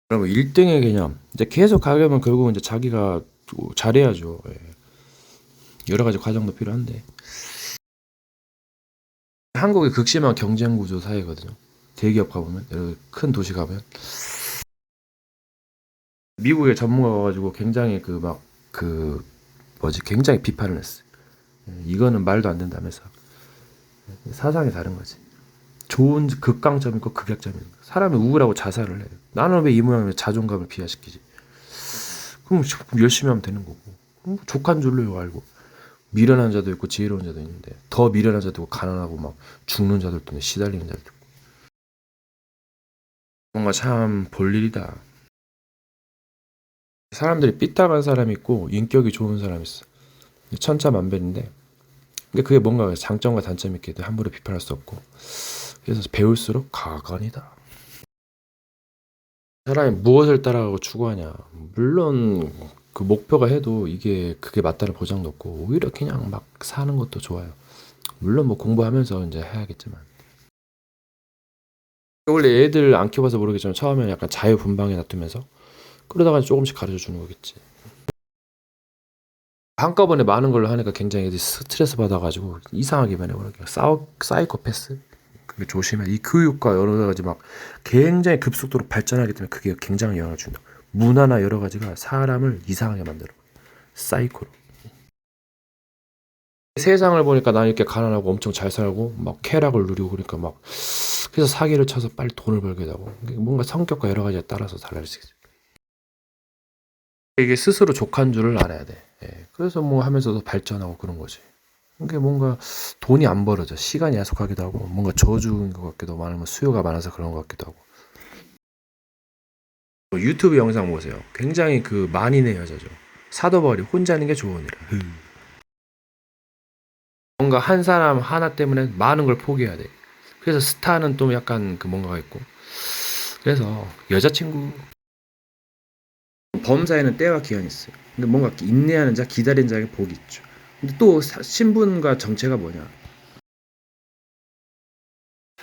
그러면 1등의 개념. 이제 계속 가려면 결국은 이제 자기가 잘해야죠. 예. 여러 가지 과정도 필요한데. 한국이 극심한 경쟁 구조 사회거든요. 대기업 가보면, 큰 도시 가면. 미국의 전문가 가가지고 굉장히 굉장히 비판을 했어요. 이거는 말도 안 된다면서. 사상이 다른 거지. 좋은 극강점이 있고 극약점이 있는 거야. 사람이 우울하고 자살을 해요. 나는 왜 이 모양이면 자존감을 비하시키지? 그럼 열심히 하면 되는 거고. 족한 줄로 알고. 미련한 자도 있고 지혜로운 자도 있는데 더 미련한 자도 있고 가난하고 막 죽는 자들도 있고 시달리는 자들도 있고. 뭔가 참 볼일이다. 사람들이 삐딱한 사람이 있고 인격이 좋은 사람이 있어. 천차만별인데 근데 그게 뭔가 장점과 단점이 있기 때문에 함부로 비판할 수 없고 그래서 배울수록 가관이다. 사람이 무엇을 따라가고 추구하냐. 물론 그 목표가 해도 이게 그게 맞다는 보장도 없고 오히려 그냥 막 사는 것도 좋아요. 물론 뭐 공부하면서 이제 해야겠지만 원래 애들 안 키워봐서 모르겠지만 처음에는 약간 자유분방에 놔두면서 그러다가 조금씩 가르쳐 주는 거겠지. 한꺼번에 많은 걸로 하니까 굉장히 애들이 스트레스 받아가지고 이상하게 변해버려. 사이코패스. 그게 조심해. 이 교육과 여러 가지 막 굉장히 급속도로 발전하기 때문에 그게 굉장히 영향을 준다. 문화나 여러 가지가 사람을 이상하게 만들어. 사이코로. 세상을 보니까 난 이렇게 가난하고 엄청 잘 살고 막 쾌락을 누리고 그러니까 막 그래서 사기를 쳐서 빨리 돈을 벌게 되고 뭔가 성격과 여러 가지에 따라서 달라질 수 있어. 이게 스스로 족한 줄을 알아야 돼. 예. 그래서 뭐 하면서도 발전하고 그런 거지. 이게 뭔가 돈이 안 벌어져. 시간이 야속하기도 하고 뭔가 저주인 것 같기도 하고 많으면 수요가 많아서 그런 것 같기도 하고. 유튜브 영상 보세요. 굉장히 그 만인의 여자죠. 사도벌이 혼자 있는 게 조언이라. 뭔가 한 사람 하나 때문에 많은 걸 포기해야 돼. 그래서 스타는 또 약간 그 뭔가가 있고. 그래서 여자친구 범사에는 때와 기한이 있어요. 근데 뭔가 인내하는 자, 기다리는 자에게 복이 있죠. 근데 또 신분과 정체가 뭐냐?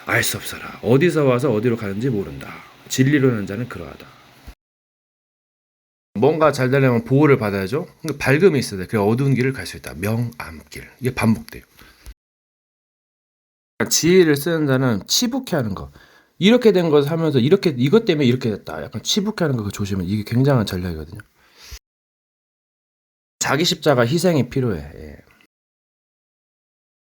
알 수 없어라. 어디서 와서 어디로 가는지 모른다. 진리로 하는 자는 그러하다. 뭔가 잘 되려면 보호를 받아야죠. 그러니까 밝음이 있어야 돼. 그래 어두운 길을 갈 수 있다. 명암길. 이게 반복돼요. 그러니까 지혜를 쓰는 자는 치북해 하는 거. 이렇게 된 것을 하면서 이렇게 이것 때문에 이렇게 됐다. 약간 치북해 하는 거 조심은 이게 굉장한 전략이거든요. 자기 십자가 희생이 필요해. 예.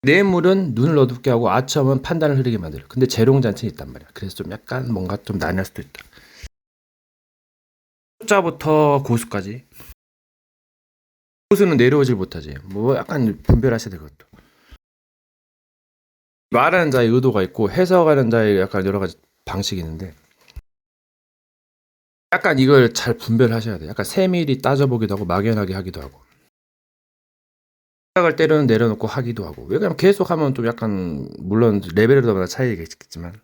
뇌물은 눈을 어둡게 하고 아첨은 판단을 흐리게 만들어. 근데 재롱잔치는 있단 말이야. 그래서 좀 약간 뭔가 좀 난할 수도 있다. 초자부터 고수까지. 고수는 내려오질 못하지. 뭐 약간 분별하셔야 될 것도. 말하는 자의 의도가 있고 해석하는 자의 약간 여러 가지 방식이 있는데 약간 이걸 잘 분별하셔야 돼. 약간 세밀히 따져보기도 하고 막연하게 하기도 하고. 생각을 때로는 내려놓고 하기도 하고. 왜냐면 계속 하면 좀 약간 물론 레벨에 따라 차이가 있겠지만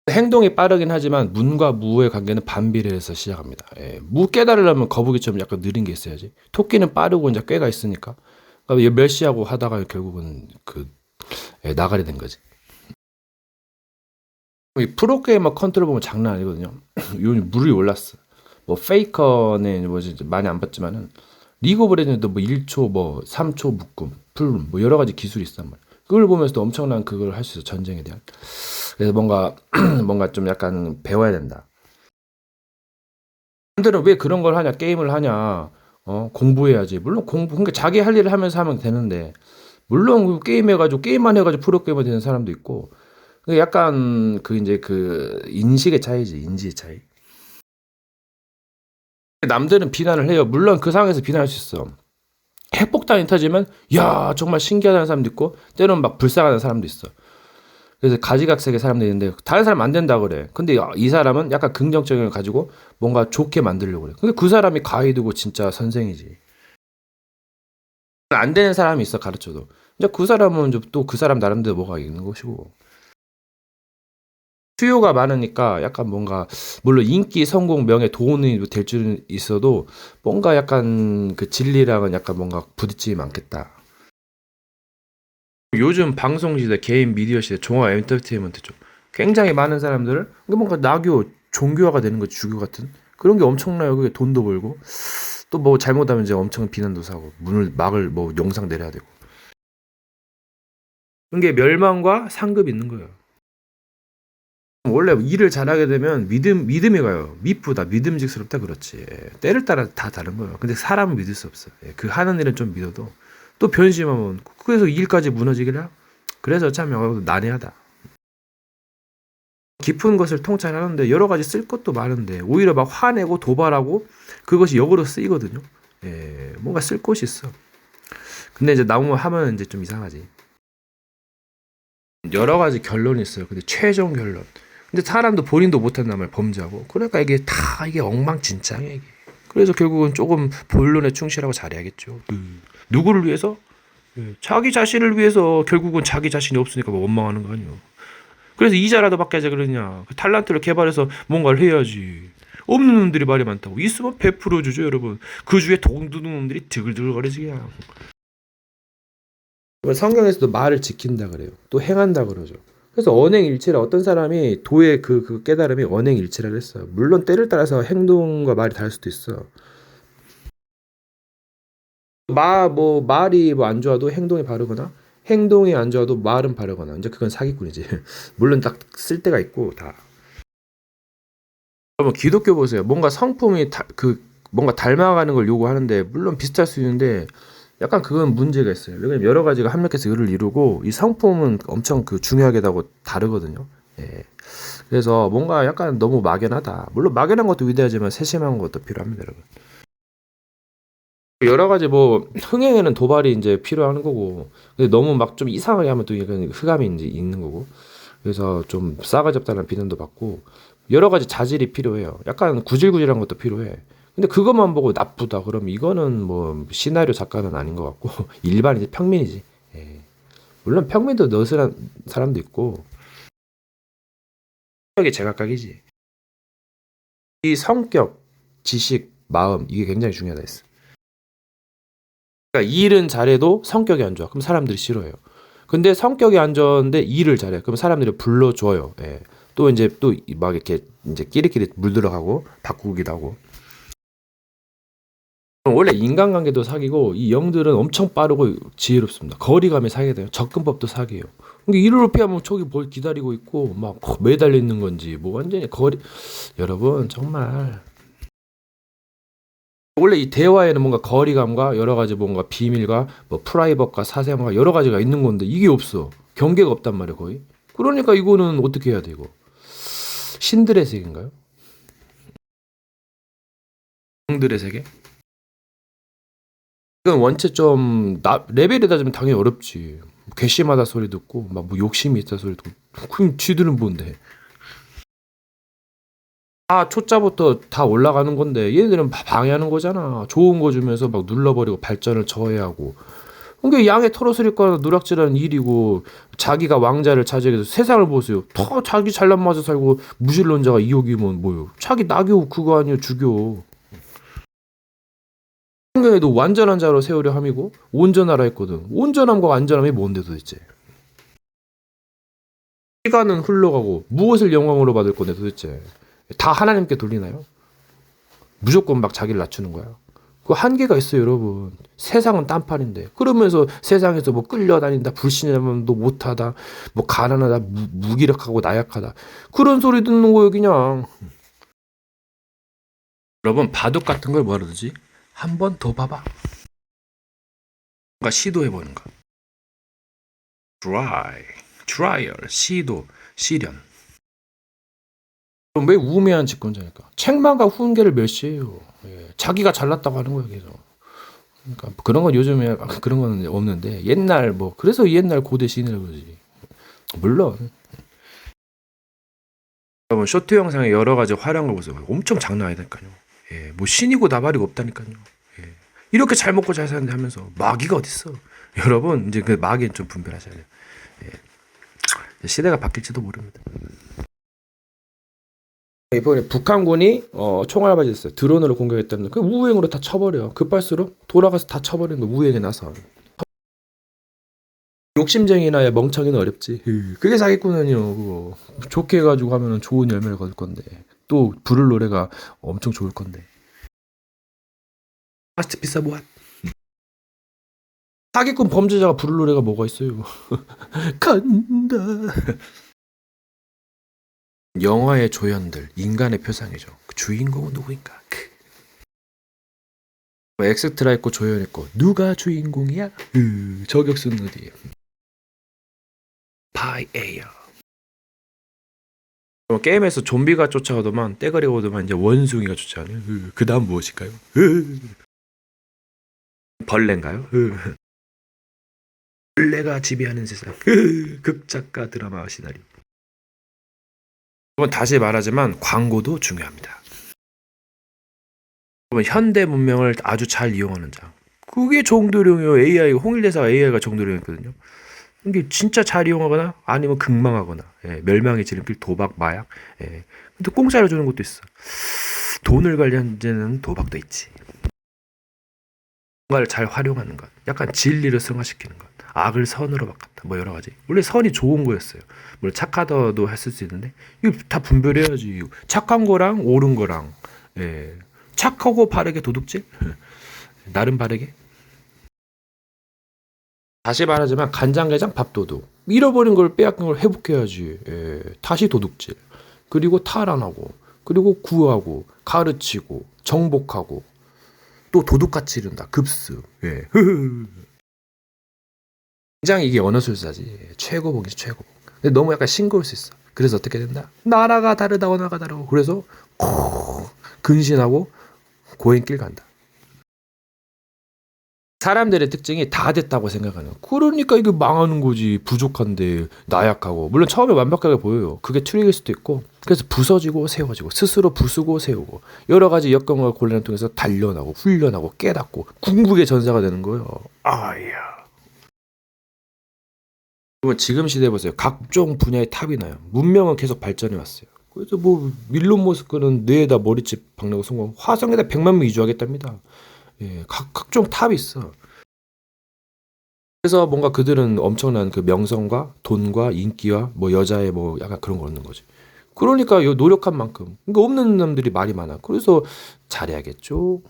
행동이 빠르긴 하지만 문과 무의 관계는 반비례해서 시작합니다. 예, 무 깨달으려면 거북이처럼 약간 느린 게 있어야지. 토끼는 빠르고 이제 꾀가 있으니까. 그러니까 멸시하고 하다가 결국은 나가게 된 거지. 이 프로게이머 컨트롤 보면 장난 아니거든요. 요즘 물이 올랐어. 뭐 페이커는 뭐지 많이 안 봤지만은 리그 오브 레전드도 뭐 1초 뭐 3초 묶음, 풀 뭐 여러 가지 기술이 있단 말이야. 그걸 보면서도 엄청난 그걸 할 수 있어 전쟁에 대한. 그래서 뭔가 뭔가 좀 약간 배워야 된다. 사람들은 왜 그런 걸 하냐? 게임을 하냐? 공부해야지. 물론 그러니까 자기 할 일을 하면서 하면 되는데 물론 그 게임 해가지고 게임만 해가지고 프로게이머 되는 사람도 있고 약간 이제 그 인식의 차이지 인지의 차이. 남들은 비난을 해요. 물론 그 상황에서 비난할 수 있어. 핵폭탄이 터지면 야 정말 신기하다는 사람도 있고 때로는 막 불쌍하다는 사람도 있어. 그래서 가지각색의 사람들이 있는데 다른 사람 안 된다 그래. 근데 이 사람은 약간 긍정적인 걸 가지고 뭔가 좋게 만들려고 그래. 근데 그 사람이 가이드고 진짜 선생이지. 안 되는 사람이 있어 가르쳐도. 이제 그 사람은 또 그 사람 나름대로 뭐가 있는 것이고. 수요가 많으니까 약간 뭔가 물론 인기, 성공, 명예, 돈이 될 줄은 있어도 뭔가 약간 그 진리랑은 약간 뭔가 부딪힘이 많겠다. 요즘 방송 시대, 개인 미디어 시대, 종합 엔터테인먼트죠. 굉장히 많은 사람들을 뭔가 낙교, 종교화가 되는 거지, 주교 같은. 그런 게 엄청나요. 그게 돈도 벌고. 또 뭐 잘못하면 이제 엄청 비난도 사고, 막을 뭐 영상 내려야 되고. 그런 게 멸망과 상급이 있는 거예요. 원래 일을 잘하게 되면 믿음이 가요. 미쁘다, 믿음직스럽다, 그렇지. 때를 따라 다 다른 거예요. 근데 사람은 믿을 수 없어. 그 하는 일은 좀 믿어도 또 변심하면 그래서 일까지 무너지기라. 그래서 참 난해하다. 깊은 것을 통찰하는데 여러 가지 쓸 것도 많은데 오히려 막 화내고 도발하고 그것이 역으로 쓰이거든요. 뭔가 쓸 곳이 있어. 근데 이제 나오면 하면 이제 좀 이상하지. 여러 가지 결론이 있어요. 근데 최종 결론. 근데 사람도 본인도 못한단 말이야, 범죄하고. 그러니까 이게 엉망진창이야, 이게. 그래서 결국은 조금 본론에 충실하고 잘해야겠죠. 누구를 위해서? 자기 자신을 위해서. 결국은 자기 자신이 없으니까 뭐 원망하는 거 아니에요. 그래서 이자라도 받게 하자 그러냐. 그 탤런트를 개발해서 뭔가를 해야지. 없는 놈들이 말이 많다고. 있으면 베풀어주죠, 여러분. 그 주에 돈 드는 놈들이 드글드글거리지 그냥. 성경에서도 말을 지킨다 그래요. 또 행한다 그러죠. 그래서 언행일치라, 어떤 사람이 도의 그 깨달음이 언행일치라고 했어요. 물론 때를 따라서 행동과 말이 다를 수도 있어. 말이 안 좋아도 행동이 바르거나 행동이 안 좋아도 말은 바르거나, 이제 그건 사기꾼이지. 물론 딱 쓸 때가 있고 다. 여러분 기독교 보세요. 뭔가 성품이 뭔가 닮아가는 걸 요구하는데 물론 비슷할 수 있는데 약간 그건 문제가 있어요. 왜냐면 여러 가지가 합력해서 의를 이루고 이 성품은 엄청 중요하게 다르거든요. 예. 그래서 뭔가 약간 너무 막연하다. 물론 막연한 것도 위대하지만 세심한 것도 필요합니다, 여러분. 여러 가지 뭐 흥행에는 도발이 이제 필요한 거고, 근데 너무 막 좀 이상하게 하면 또 이건 흑암이 이제 있는 거고, 그래서 좀 싸가지 없다는 비난도 받고 여러 가지 자질이 필요해요. 약간 구질구질한 것도 필요해. 근데 그것만 보고 나쁘다 그러면 이거는 뭐 시나리오 작가는 아닌 것 같고 일반이지, 평민이지. 예. 물론 평민도 너스란 사람도 있고 성격이 제각각이지. 이 성격, 지식, 마음 이게 굉장히 중요하다 했어. 그러니까 일은 잘해도 성격이 안 좋아. 그럼 사람들이 싫어해요. 근데 성격이 안 좋은데 일을 잘해. 그럼 사람들이 불러줘요. 예. 또 이제 또 막 이렇게 이제 끼리끼리 물들어가고 바꾸기도 하고. 원래 인간관계도 사기고 이 영들은 엄청 빠르고 지혜롭습니다. 거리감에 사게 돼요. 접근법도 사기예요. 그러니까 이를 피하면 저기 뭘 기다리고 있고 막 매달려 있는 건지 뭐 완전히 여러분 정말 원래 이 대화에는 뭔가 거리감과 여러 가지 뭔가 비밀과 뭐 프라이버과 사생활과 여러 가지가 있는 건데 이게 없어. 경계가 없단 말이에요, 거의. 그러니까 이거는 어떻게 해야 돼, 이거? 신들의 세계인가요? 영들의 세계? 이건 원체 좀 레벨이 낮으면 당연히 어렵지. 괘씸하다 소리 듣고 막 뭐 욕심이 있다 소리 듣고 그럼 쥐들은 뭔데? 초짜부터 다 올라가는 건데 얘네들은 방해하는 거잖아. 좋은 거 주면서 막 눌러버리고 발전을 저해하고. 그게 양의 털옷을 입고 누락질하는 일이고 자기가 왕자를 차지하기 위해서 세상을 보세요. 더 자기 잘난 맛에 살고 무신론자가 이욕이면 뭐요? 자기 낙교 그거 아니에요, 주교. 성경에도 완전한 자로 세우려 함이고 온전하라 했거든. 온전함과 완전함이 뭔데 도대체? 시간은 흘러가고 무엇을 영광으로 받을 건데 도대체? 다 하나님께 돌리나요? 무조건 막 자기를 낮추는 거야. 그 한계가 있어요, 여러분. 세상은 딴판인데. 그러면서 세상에서 뭐 끌려다닌다, 불신자면도 못하다, 뭐 가난하다, 무기력하고 나약하다. 그런 소리 듣는 거예요, 그냥. 여러분, 바둑 같은 걸 뭐라 그러지? 한 번 더 봐봐. 뭔가 시도해보는 거. 트라이얼, 시도, 시련. 왜 우매한 집권자니까? 책망과 훈계를 멸시해요. 예. 자기가 잘났다고 하는 거예요, 계속. 그러니까 그런 건 요즘에 그런 건 없는데 옛날 뭐 그래서 옛날 고대 시인이라고 그러지. 물론 여러분 쇼트 영상에 여러 가지 화려한 걸 보세요. 엄청 장난 아니다니까요. 예, 뭐 신이고 나발이고 없다니까요. 예. 이렇게 잘 먹고 잘 사는데 하면서 마귀가 어딨어? 여러분 이제 그 마귀는 좀 분별하셔야 돼요. 예. 시대가 바뀔지도 모릅니다. 이번에 북한군이 총알 맞았어요. 드론으로 공격했다는 그 우행으로 다 쳐버려. 급할수록 돌아가서 다 쳐버리는 거 우행에 나서. 욕심쟁이나 멍청이는 어렵지. 그게 사기꾼은요. 그거 좋게 해가지고 하면은 좋은 열매를 거둘 건데. 또 부를 노래가 엄청 좋을 건데. 마스터피스 뭐야? 사기꾼 범죄자가 부를 노래가 뭐가 있어요? 간다. 영화의 조연들, 인간의 표상이죠. 그 주인공은 누구인가? 엑스트라 있고 조연 있고 누가 주인공이야? 저격수는 어디에? 파이에요. 게임에서 좀비가 쫓아오더만 떼거리가 오더만 이제 원숭이가 쫓아오네요. 그 다음 무엇일까요? 벌레인가요? 벌레가 지배하는 세상. 극작가 드라마 시나리오. 다시 말하지만 광고도 중요합니다. 현대 문명을 아주 잘 이용하는 자. 그게 정도령이에요. AI, 홍일대사가 AI가 정도령이거든요. 이게 진짜 잘 이용하거나 아니면 극망하거나 멸망의 지름길, 도박, 마약. 근데 공짜로 주는 것도 있어. 돈을 관련된 도박도 있지. 뭔가를 잘 활용하는 것. 약간 진리를 승화시키는 것. 악을 선으로 바꿨다. 뭐 여러 가지. 원래 선이 좋은 거였어요. 물론 착하다도 했을 수 있는데 이거 다 분별해야지. 착한 거랑 옳은 거랑. 착하고 바르게 도둑질? 나름 바르게? 다시 말하지만 간장게장 밥도둑. 잃어버린 걸 빼앗긴 걸 회복해야지. 다시 도둑질. 그리고 탈환하고. 그리고 구하고. 가르치고. 정복하고. 또 도둑같이 이른다. 급습. 굉장히 이게 언어술사지. 최고봉이지 최고봉. 근데 너무 약간 싱거울 수 있어. 그래서 어떻게 된다? 나라가 다르다 언어가 다르고. 그래서 근신하고 고행길 간다. 사람들의 특징이 다 됐다고 생각하는. 그러니까 이게 망하는 거지. 부족한데 나약하고. 물론 처음에 완벽하게 보여요. 그게 트릭일 수도 있고. 그래서 부서지고 세워지고 스스로 부수고 세우고 여러 가지 역경과 곤란을 통해서 단련하고 훈련하고 깨닫고 궁극의 전사가 되는 거예요. 아야. 지금 시대 보세요. 각종 분야의 탑이 나요. 문명은 계속 발전해 왔어요. 그래서 뭐 일론 머스크는 뇌에다 머리칩 박내고 성공. 화성에다 100만 명 이주하겠답니다. 각종 탑이 있어. 그래서 뭔가 그들은 엄청난 그 명성과 돈과 인기와 뭐 여자의 뭐 약간 그런 거 얻는 거지. 그러니까 노력한 만큼. 그러니까 없는 놈들이 말이 많아. 그래서 잘해야겠죠.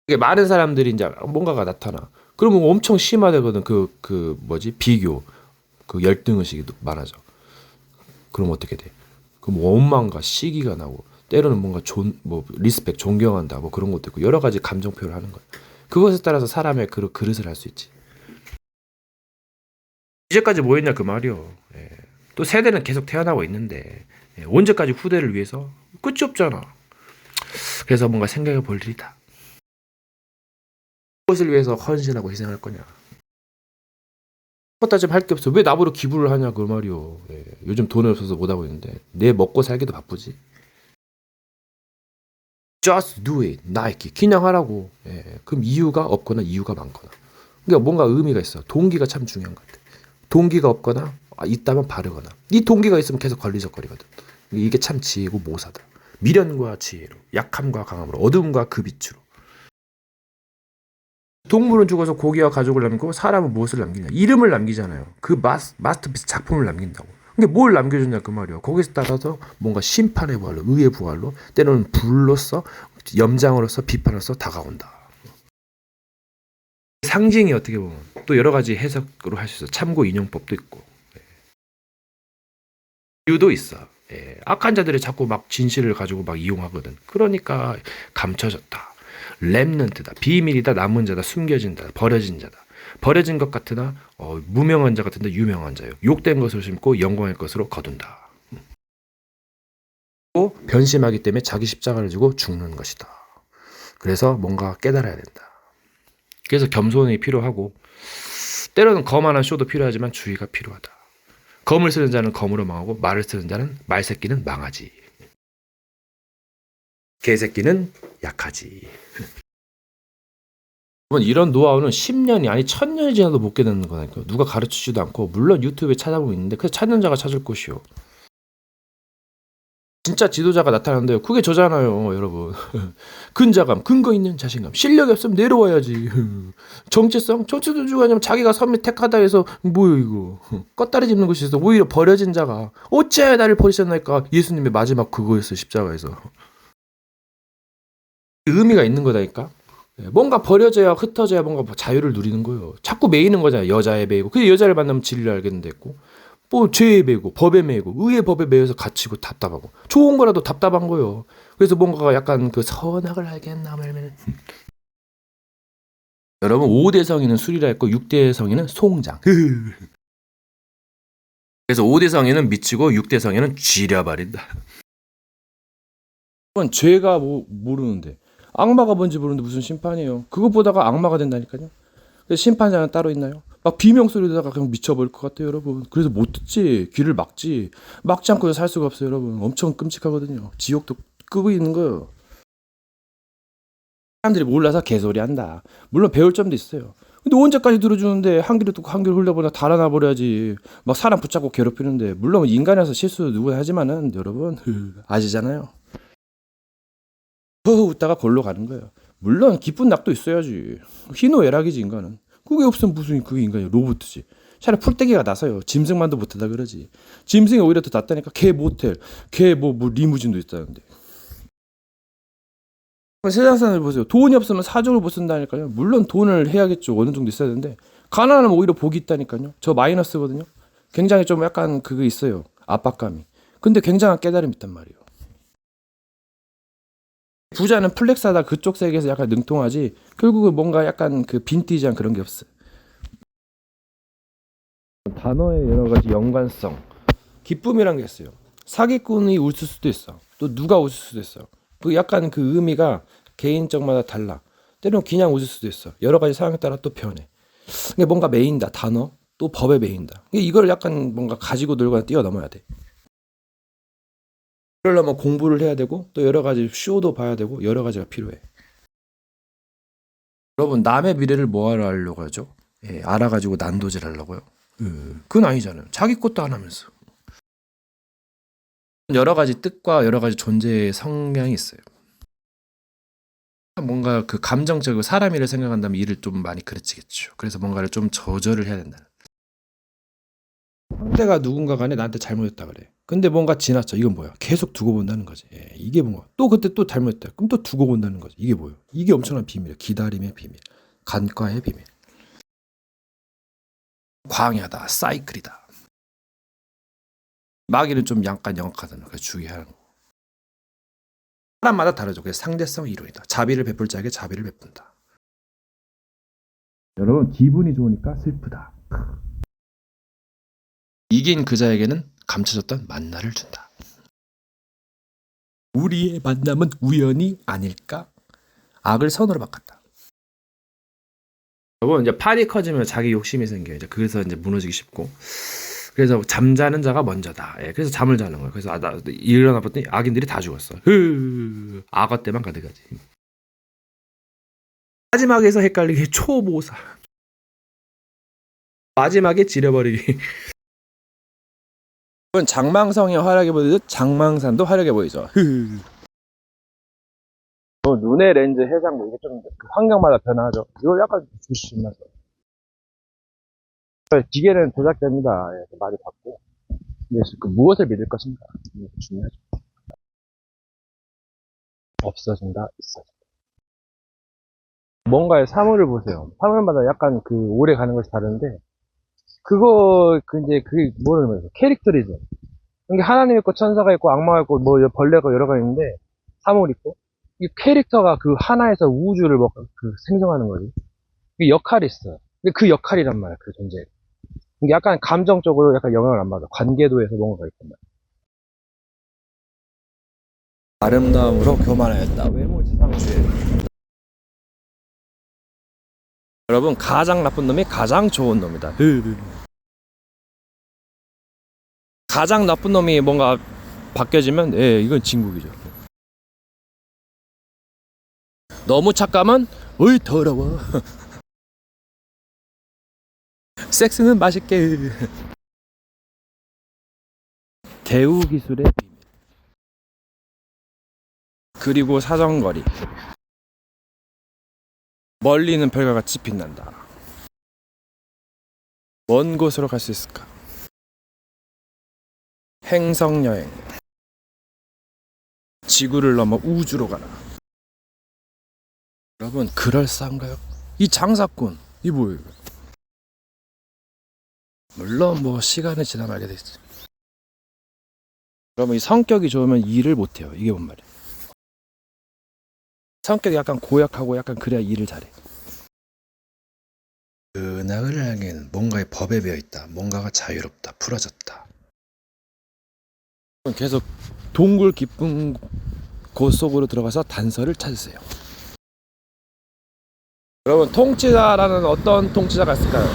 이게 많은 사람들이 이제 뭔가가 나타나. 그러면 엄청 심화되거든. 그 뭐지? 비교. 그 열등의식이 많아져. 그럼 어떻게 돼? 그럼 원망과 시기가 나고 때로는 뭔가 리스펙, 존경한다 뭐 그런 것도 있고 여러 가지 감정 표현을 하는 거야. 그것에 따라서 사람의 그릇을 할 수 있지. 이제까지 뭐 했냐 그 말이요. 또 세대는 계속 태어나고 있는데 언제까지 후대를 위해서? 끝이 없잖아. 그래서 뭔가 생각해 볼 일이다. 무엇을 위해서 헌신하고 희생할 거냐. 따지면 할 게 없어. 왜 나보러 기부를 하냐 그 말이요. 요즘 돈이 없어서 못하고 있는데 내 먹고 살기도 바쁘지. Just do it, 나이키. 그냥 하라고. 그럼 이유가 없거나 이유가 많거나. 그러니까 뭔가 의미가 있어. 동기가 참 중요한 것 같아. 동기가 없거나 있다면 바르거나. 이 동기가 있으면 계속 걸리적거리거든. 이게 참 지혜고 모사다. 미련과 지혜로, 약함과 강함으로, 어둠과 그 빛으로. 동물은 죽어서 고기와 가족을 남기고 사람은 무엇을 남기냐? 이름을 남기잖아요. 그 마스터피스 작품을 남긴다고. 근데 뭘 남겨줬냐 그 말이야. 거기서 따라서 뭔가 심판의 부활로, 의의 부활로, 때로는 불로서, 염장으로서, 비판으로서 다가온다. 상징이 어떻게 보면 또 여러 가지 해석으로 할 수 있어. 참고 인용법도 있고. 이유도 있어. 악한 자들이 자꾸 막 진실을 가지고 막 이용하거든. 그러니까 감춰졌다. 렘넌트다. 비밀이다. 남은 자다. 숨겨진다. 버려진 자다. 버려진 것 같으나 무명한 자 같은데 유명한 자요. 욕된 것을 심고 영광의 것으로 거둔다. 또 변심하기 때문에 자기 십자가를 지고 죽는 것이다. 그래서 뭔가 깨달아야 된다. 그래서 겸손이 필요하고 때로는 거만한 쇼도 필요하지만 주의가 필요하다. 검을 쓰는 자는 검으로 망하고 말을 쓰는 자는 말새끼는 망하지. 개새끼는 약하지. 이런 노하우는 10년이 아니 1000년이 지나도 못 깨닫는 거니까 누가 가르치지도 않고 물론 유튜브에 찾아보고 있는데 그래서 찾는 자가 찾을 것이요. 진짜 지도자가 나타난대요. 그게 저잖아요, 여러분. 근자감, 근거 있는 자신감. 실력이 없으면 내려와야지. 정체성? 정체도 주가 아니면 자기가 선미 택하다 해서 뭐요 이거. 껐다리 짚는 것이 있어. 오히려 버려진 자가 어째 나를 버리셨나이까. 예수님의 마지막 그거였어, 십자가에서. 의미가 있는 거다니까. 뭔가 버려져야 흩어져야 뭔가 자유를 누리는 거예요. 자꾸 매이는 거잖아요. 여자에 매이고. 그 여자를 만나면 진리를 알겠는데 있고. 뭐 죄에 매고 법에 매고 의의 법에 매여서 갇히고 답답하고 좋은 거라도 답답한 거예요. 그래서 뭔가가 약간 그 선악을 알겠나 말면 여러분 5대 성인은 술이라 했고 6대 성인은 송장. 그래서 5대 성인은 미치고 6대 성인은 쥐려버린다. 그건 죄가 뭐 모르는데 악마가 뭔지 모르는데 무슨 심판이에요. 그거 보다가 악마가 된다니까요. 그래서 심판자는 따로 있나요? 막 비명소리로다가 그냥 미쳐버릴 것 같아요, 여러분. 그래서 못 듣지, 귀를 막지 않고 살 수가 없어요, 여러분. 엄청 끔찍하거든요. 지옥도 끄고 있는 거예요. 사람들이 몰라서 개소리한다. 물론 배울 점도 있어요. 근데 언제까지 들어주는데 한 귀로 듣고 한 귀로 흘려보나 달아나 버려야지. 막 사람 붙잡고 괴롭히는데 물론 인간이라서 실수 누구나 하지만은 여러분 아시잖아요. 허허 웃다가 골로 가는 거예요. 물론 기쁜 낙도 있어야지. 희노애락이지 인간은. 그게 없으면 무슨 그게 인간이야. 로봇이지. 차라리 풀떼기가 나서요. 짐승만도 못하다 그러지. 짐승이 오히려 더 낫다니까. 개 모텔, 개 뭐 리무진도 있다는데. 세상 사람들 보세요. 돈이 없으면 사족을 못 쓴다니까요. 물론 돈을 해야겠죠. 어느 정도 있어야 되는데 가난하면 오히려 복이 있다니까요. 저 마이너스거든요. 굉장히 좀 약간 그게 있어요. 압박감이. 근데 굉장한 깨달음이 있단 말이에요. 부자는 플렉스하다 그쪽 세계에서 약간 능통하지 결국은 뭔가 약간 그 빈티지한 그런 게 없어요. 단어의 여러 가지 연관성, 기쁨이란 게 있어요. 사기꾼이 웃을 수도 있어. 또 누가 웃을 수도 있어. 그 약간 그 의미가 개인적마다 달라. 때로는 그냥 웃을 수도 있어. 여러 가지 상황에 따라 또 변해. 근데 뭔가 메인다 단어, 또 법에 메인다. 이걸 약간 뭔가 가지고 놀거나 뛰어넘어야 돼. 그러려면 공부를 해야 되고 또 여러 가지 쇼도 봐야 되고 여러 가지가 필요해. 여러분 남의 미래를 뭐하러 하려고 하죠? 예, 알아가지고 난도질 하려고요? 그건 아니잖아요. 자기 것도 안 하면서. 여러 가지 뜻과 여러 가지 존재의 성향이 있어요. 뭔가 그 감정적으로 사람 일을 생각한다면 일을 좀 많이 그르치겠죠. 그래서 뭔가를 좀 조절을 해야 된다. 상대가 누군가 간에 나한테 잘못했다 그래. 근데 뭔가 지났죠. 이건 뭐야? 계속 두고 본다는 거지. 예, 이게 뭔가. 또 그때 또 잘못했다. 그럼 또 두고 본다는 거지. 이게 뭐예요? 이게 엄청난 비밀이야. 기다림의 비밀. 간과의 비밀. 광야다. 사이클이다. 마귀는 좀 약간 영악하다는 거 주의하는 거. 사람마다 다르죠. 그래서 상대성 이론이다. 자비를 베풀 자에게 자비를 베푼다. 여러분 기분이 좋으니까 슬프다. 이긴 그 자에게는 감춰졌던 만나를 준다. 우리의 만남은 우연이 아닐까? 악을 선으로 바꿨다. 여러분 이제 판이 커지면 자기 욕심이 생겨요. 이제 그래서 이제 무너지기 쉽고. 그래서 잠자는 자가 먼저다. 예, 그래서 잠을 자는 거예요. 그래서 나 일어나 봤더니 악인들이 다 죽었어. 악어 때만 가득하지. 마지막에서 헷갈리게 초보사. 마지막에 지려버리기. 이건 장망성이 화려하게 보이듯 장망산도 화려하게 보이죠. 눈의 렌즈 해상 뭐 이게 좀 환경마다 변화하죠. 이걸 약간 조심하죠. 기계는 조작됩니다. 예, 많이 받고. 그 무엇을 믿을 것인가 이게 중요하죠. 없어진다, 있어진다. 뭔가의 사물을 보세요. 사물마다 약간 그 오래 가는 것이 다른데 그거 이제 그게 뭐라는 거예요? 캐릭터리즘. 이게 하나님 있고 천사가 있고 악마가 있고 뭐 벌레가 여러 가지 있는데 사물 있고 이 캐릭터가 그 하나에서 우주를 그 생성하는 거지. 이게 역할이 있어요. 근데 그 역할이란 말이야, 그 존재. 이게 약간 감정적으로 약간 영향을 안 받아. 관계도에서 뭔가가 있단 말이야. 아름다움으로 교만하였다. 외모지상주의. 여러분 가장 나쁜 놈이 가장 좋은 놈이다. 가장 나쁜 놈이 뭔가 바뀌어지면 예, 이건 진국이죠. 너무 착감은 어이 더러워. 섹스는 맛있게. 대우 기술의 비밀. 그리고 사정거리. 멀리는 별과 같이 빛난다. 먼 곳으로 갈 수 있을까? 행성여행. 지구를 넘어 우주로 가라. 여러분, 그럴싸한가요? 이 장사꾼, 이 뭐예요? 물론 뭐 시간이 지나면 알게 되겠지. 그러면 이 성격이 좋으면 일을 못해요. 이게 뭔 말이야? 성격이 약간 고약하고 약간 그래야 일을 잘해. 은하를 알기에는 뭔가의 법에 배어 있다. 뭔가가 자유롭다. 풀어졌다. 계속 동굴 깊은 곳 속으로 들어가서 단서를 찾으세요. 여러분, 통치자라는 어떤 통치자가 있을까요?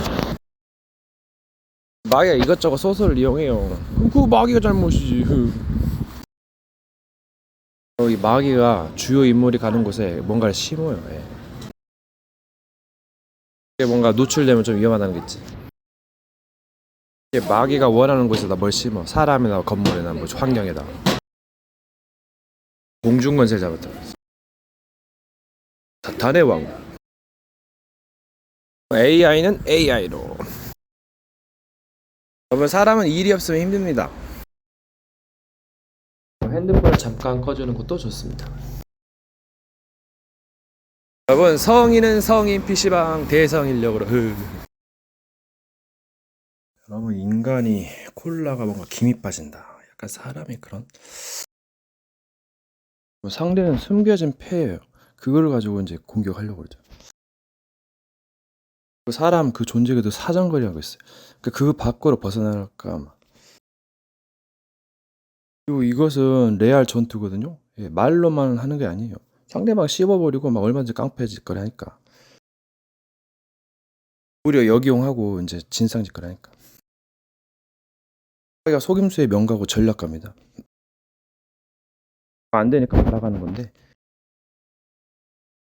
마귀가 이것저것 소설을 이용해요. 그 마귀가 잘못이지. 이 마귀가 주요 인물이 가는 곳에 뭔가를 심어요. 예. 이게 뭔가 노출되면 좀 위험하다는 게 있지. 이게 마귀가 원하는 곳에다 뭘 심어. 사람이나 건물이나 뭐 환경에다. 공중권세자부터 사탄의 왕. AI는 AI로. 여러분, 사람은 일이 없으면 힘듭니다. 핸드폰을 잠깐 꺼주는 것도 좋습니다. 여러분, 성인은 성인 PC방 대성인력으로. 여러분, 인간이 콜라가 뭔가 김이 빠진다. 약간 사람이 그런. 상대는 숨겨진 패예요. 그걸 가지고 이제 공격하려고 그러죠. 사람 그 존재에도 사정거리하고 있어요. 그 밖으로 벗어날까 아마. 그리고 이것은 레알 전투거든요. 예, 말로만 하는 게 아니에요. 상대방 씹어버리고 막 얼마든지 깡패짓거리 하니까. 오히려 역이용하고 이제 진상짓거리 하니까. 자기가 속임수의 명가고 전략가입니다. 안 되니까 날아가는 건데.